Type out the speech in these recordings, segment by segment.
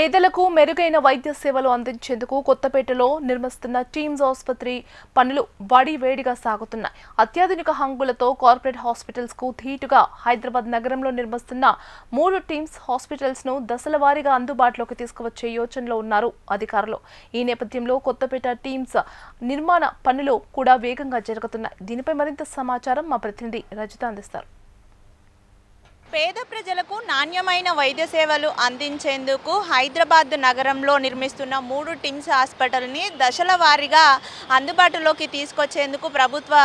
పేదలకు మెరుగైన వైద్య సేవలు అందించేందుకు కొత్తపేటలో నిర్మిస్తున్న టీమ్స్ ఆసుపత్రి పనులు వేడిగా సాగుతున్నాయి. అత్యాధునిక హంగులతో కార్పొరేట్ హాస్పిటల్స్ కు ధీటుగా హైదరాబాద్ నగరంలో నిర్మిస్తున్న 3 టీమ్స్ హాస్పిటల్స్ ను దశల వారీగా అందుబాటులోకి తీసుకువచ్చే యోచనలో ఉన్నారు అధికారులు. ఈ నేపథ్యంలో కొత్తపేట టీమ్స్ నిర్మాణ పనులు కూడా వేగంగా జరుగుతున్నాయి. దీనిపై మరింత సమాచారం మా ప్రతినిధి రజిత అందిస్తారు. పేద ప్రజలకు నాణ్యమైన వైద్య సేవలు అందించేందుకు హైదరాబాద్ నగరంలో నిర్మిస్తున్న 3 టీమ్స్ హాస్పిటల్ని దశల వారీగా అందుబాటులోకి తీసుకొచ్చేందుకు ప్రభుత్వ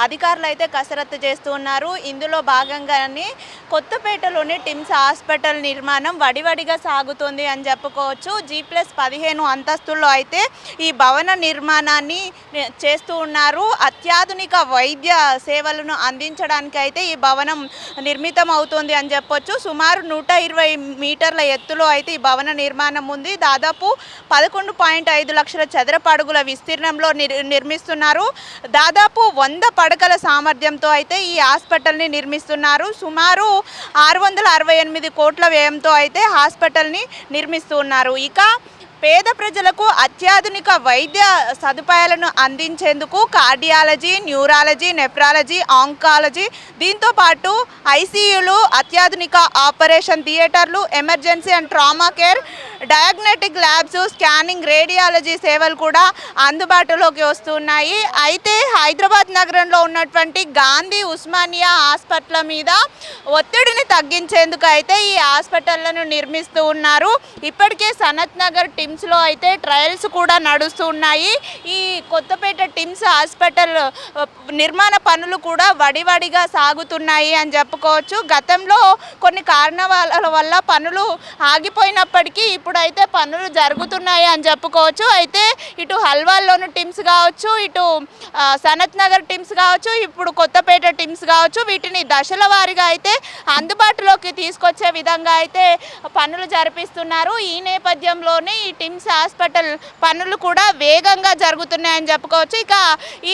అధికారులు అయితే కసరత్తు చేస్తున్నారు. ఇందులో భాగంగానే కొత్తపేటలోని టీమ్స్ హాస్పిటల్ నిర్మాణం వడివడిగా సాగుతోంది అని చెప్పుకోవచ్చు. G+15 అంతస్తుల్లో అయితే ఈ భవన నిర్మాణాన్ని చేస్తూ ఉన్నారు. అత్యాధునిక వైద్య సేవలను అందించడానికి అయితే ఈ భవనం నిర్మితం అవుతోంది అని చెప్పొచ్చు. సుమారు 120 మీటర్ల ఎత్తులో అయితే ఈ భవన నిర్మాణం ఉంది. దాదాపు 11.5 లక్షల చదరపు అడుగుల విస్తీర్ణంలో నిర్మిస్తున్నారు. దాదాపు 100 పడకల సామర్థ్యంతో అయితే ఈ హాస్పిటల్ని నిర్మిస్తున్నారు. సుమారు 668 కోట్ల వ్యయంతో అయితే హాస్పిటల్ని నిర్మిస్తున్నారు. ఇక పేద ప్రజలకు అత్యాధునిక వైద్య సదుపాయాలను అందించేందుకు కార్డియాలజీ, న్యూరాలజీ, నెఫ్రాలజీ, ఆంకాలజీ, దీంతో పాటు ఐసీయూలు, అత్యాధునిక ఆపరేషన్ థియేటర్లు, emergency and trauma care, diagnostic labs, scanning, radiology సేవలు కూడా అందుబాటులోకి వస్తున్నాయి. అయితే హైదరాబాద్ నగరంలో ఉన్నటువంటి గాంధీ ఉస్మానియా హాస్పిటల్ మీద ఒత్తిడిని తగ్గించేందుకు అయితే ఈ హాస్పిటళ్లను నిర్మిస్తూ ఉన్నారు. ఇప్పటికే సనత్ నగర్ టిమ్స్లో అయితే ట్రయల్స్ కూడా నడుస్తూ ఉన్నాయి. ఈ కొత్తపేట టిమ్స్ హాస్పిటల్ నిర్మాణ పనులు కూడా వడివడిగా సాగుతున్నాయి అని చెప్పుకోవచ్చు. గతంలో కొన్ని కారణాల వల్ల పనులు ఆగిపోయినప్పటికీ ఇప్పుడైతే పనులు జరుగుతున్నాయి అని చెప్పుకోవచ్చు. అయితే ఇటు హల్వాల్లోని టిమ్స్ కావచ్చు, ఇటు సనత్ నగర్ టిమ్స్ కావచ్చు, ఇప్పుడు కొత్తపేట టిమ్స్ కావచ్చు, వీటిని దశల వారీగా అయితే అందుబాటులోకి తీసుకొచ్చే విధంగా అయితే పనులు జరిపిస్తున్నారు. ఈ నేపథ్యంలోనే ఈ టిమ్స్ హాస్పిటల్ పనులు కూడా వేగంగా జరుగుతున్నాయని చెప్పుకోవచ్చు. ఇక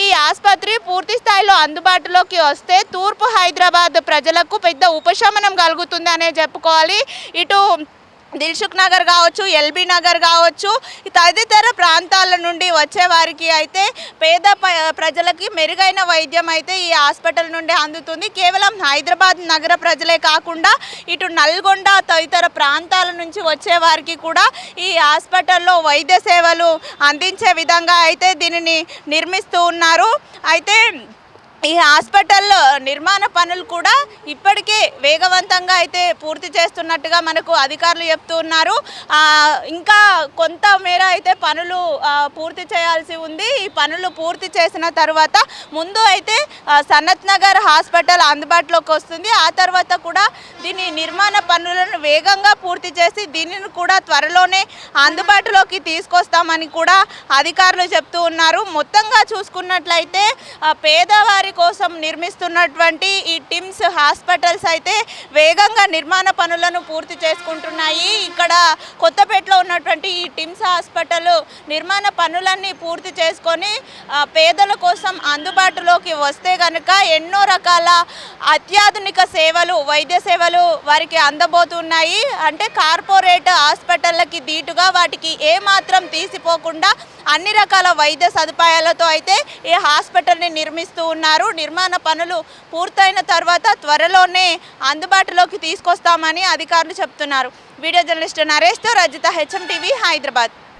ఈ ఆసుపత్రి పూర్తి స్థాయిలో అందుబాటులోకి వస్తే తూర్పు హైదరాబాద్ ప్రజలకు పెద్ద ఉపశమనం కలుగుతుంది అనే చెప్పుకోవాలి. ఇటు దిల్సుఖ్ నగర్ కావచ్చు, ఎల్బీ నగర్ కావచ్చు, తదితర ప్రాంతాల నుండి వచ్చే వారికి అయితే పేద ప్రజలకి మెరుగైన వైద్యం అయితే ఈ హాస్పిటల్ నుండి అందుతుంది. కేవలం హైదరాబాద్ నగర ప్రజలే కాకుండా ఇటు నల్గొండ తదితర ప్రాంతాల నుంచి వచ్చే వారికి కూడా ఈ హాస్పిటల్లో వైద్య సేవలు అందించే విధంగా అయితే దీనిని నిర్మిస్తూ ఉన్నారు. అయితే ఈ హాస్పిటల్ నిర్మాణ పనులు కూడా ఇప్పటికే వేగవంతంగా అయితే పూర్తి చేస్తున్నట్టుగా మనకు అధికారులు చెప్తూ ఉన్నారు. ఇంకా కొంత మేర అయితే పనులు పూర్తి చేయాల్సి ఉంది. ఈ పనులు పూర్తి చేసిన తర్వాత ముందు అయితే సనత్ నగర్ హాస్పిటల్ అందుబాటులోకి వస్తుంది. ఆ తర్వాత కూడా దీని నిర్మాణ పనులను వేగంగా పూర్తి చేసి దీనిని కూడా త్వరలోనే అందుబాటులోకి తీసుకొస్తామని కూడా అధికారులు చెప్తూ ఉన్నారు. మొత్తంగా చూసుకున్నట్లయితే పేదవారి కోసం నిర్మిస్తున్నటువంటి ఈ టిమ్స్ హాస్పిటల్స్ అయితే వేగంగా నిర్మాణ పనులను పూర్తి చేసుకుంటున్నాయి. ఇక్కడ కొత్తపేటలో ఉన్నటువంటి ఈ టిమ్స్ హాస్పిటల్ నిర్మాణ పనులన్నీ పూర్తి చేసుకొని పేదల కోసం అందుబాటులోకి వస్తే కనుక ఎన్నో రకాల అత్యాధునిక సేవలు, వైద్య సేవలు వారికి అందబోతున్నాయి. అంటే కార్పొరేట్ హాస్పిటళ్ళకి ధీటుగా వాటికి ఏమాత్రం తీసిపోకుండా అన్ని రకాల వైద్య సదుపాయాలతో అయితే ఈ హాస్పిటల్ని నిర్మిస్తూ ఉన్నారు. నిర్మాణ పనులు పూర్తయిన తర్వాత త్వరలోనే అందుబాటులోకి తీసుకొస్తామని అధికారులు చెప్తున్నారు. వీడియో జర్నలిస్ట్ నరేష్తో రజిత, HM TV, హైదరాబాద్.